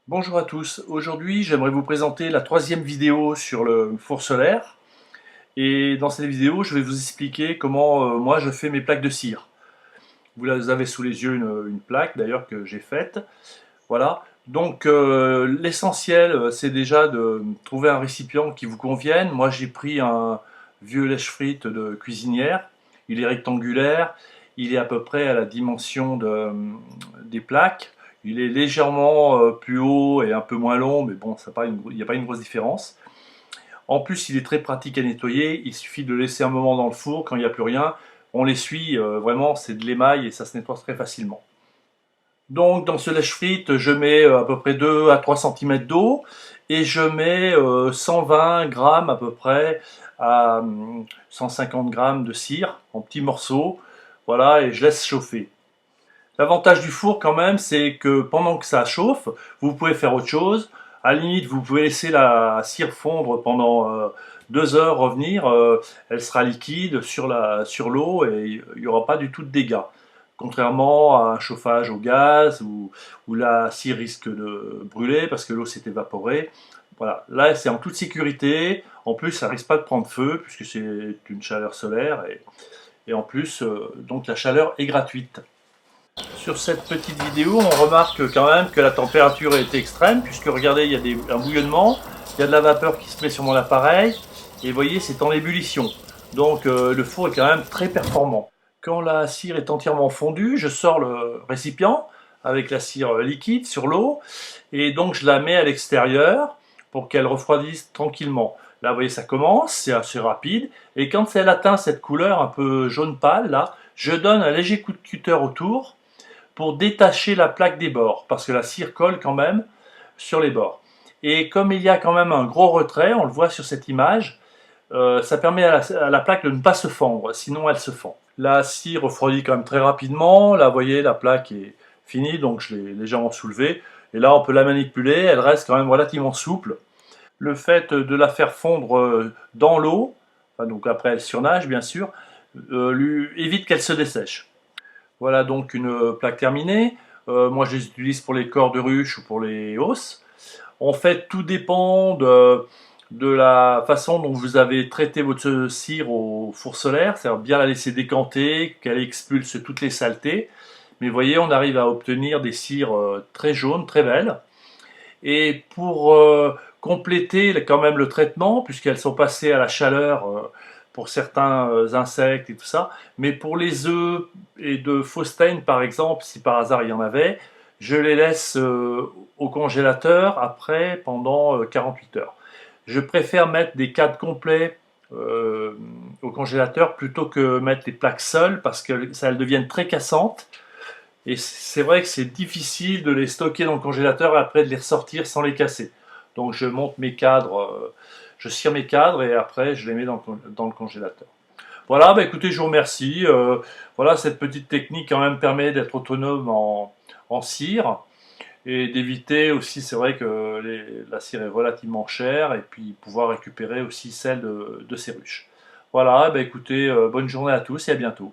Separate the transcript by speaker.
Speaker 1: Bonjour à tous, aujourd'hui j'aimerais vous présenter la troisième vidéo sur le four solaire et dans cette vidéo je vais vous expliquer comment moi je fais mes plaques de cire. Vous avez sous les yeux une plaque d'ailleurs que j'ai faite. Voilà, donc l'essentiel c'est déjà de trouver un récipient qui vous convienne. Moi j'ai pris un vieux lèche-frites de cuisinière, il est rectangulaire, il est à peu près à la dimension des plaques. Il est légèrement plus haut et un peu moins long, mais bon, il n'y a pas une grosse différence. En plus, il est très pratique à nettoyer. Il suffit de le laisser un moment dans le four quand il n'y a plus rien. On l'essuie, vraiment, c'est de l'émail et ça se nettoie très facilement. Donc, dans ce lèche-frites, je mets à peu près 2 à 3 cm d'eau et je mets 120 grammes à peu près à 150 grammes de cire en petits morceaux. Voilà, et je laisse chauffer. L'avantage du four quand même, c'est que pendant que ça chauffe, vous pouvez faire autre chose. À la limite, vous pouvez laisser la cire fondre pendant 2 heures, revenir, elle sera liquide sur l'eau et il n'y aura pas du tout de dégâts. Contrairement à un chauffage au gaz où la cire risque de brûler parce que l'eau s'est évaporée. Voilà, là c'est en toute sécurité. En plus, ça risque pas de prendre feu puisque c'est une chaleur solaire et en plus, donc la chaleur est gratuite. Sur cette petite vidéo, on remarque quand même que la température est extrême, puisque regardez, il y a un bouillonnement, il y a de la vapeur qui se met sur mon appareil, et vous voyez, c'est en ébullition. Donc le four est quand même très performant. Quand la cire est entièrement fondue, je sors le récipient avec la cire liquide sur l'eau, et donc je la mets à l'extérieur pour qu'elle refroidisse tranquillement. Là, vous voyez, ça commence, c'est assez rapide, et quand elle atteint cette couleur un peu jaune pâle, là, je donne un léger coup de cutter autour, pour détacher la plaque des bords, parce que la cire colle quand même sur les bords. Et comme il y a quand même un gros retrait, on le voit sur cette image, ça permet à la plaque de ne pas se fendre, sinon elle se fend. La cire refroidit quand même très rapidement, là vous voyez la plaque est finie, donc je l'ai légèrement soulevée, et là on peut la manipuler, elle reste quand même relativement souple. Le fait de la faire fondre dans l'eau, enfin, donc après elle surnage bien sûr, lui évite qu'elle se dessèche. Voilà donc une plaque terminée. Moi je les utilise pour les corps de ruche ou pour les hausses. En fait, tout dépend de la façon dont vous avez traité votre cire au four solaire, c'est-à-dire bien la laisser décanter, qu'elle expulse toutes les saletés. Mais vous voyez, on arrive à obtenir des cires très jaunes, très belles. Et pour compléter quand même le traitement, puisqu'elles sont passées à la chaleur pour certains insectes et tout ça, mais pour les œufs et de Faustine par exemple, si par hasard il y en avait, je les laisse au congélateur après pendant 48 heures. Je préfère mettre des cadres complets au congélateur plutôt que mettre les plaques seules parce que ça elles deviennent très cassantes et c'est vrai que c'est difficile de les stocker dans le congélateur et après de les ressortir sans les casser. Donc je monte mes cadres, je cire mes cadres et après je les mets dans le congélateur. Voilà, bah écoutez, je vous remercie. Voilà, cette petite technique quand même permet d'être autonome en cire et d'éviter aussi, c'est vrai que la cire est relativement chère et puis pouvoir récupérer aussi celle de ces ruches. Voilà, bah écoutez, bonne journée à tous et à bientôt.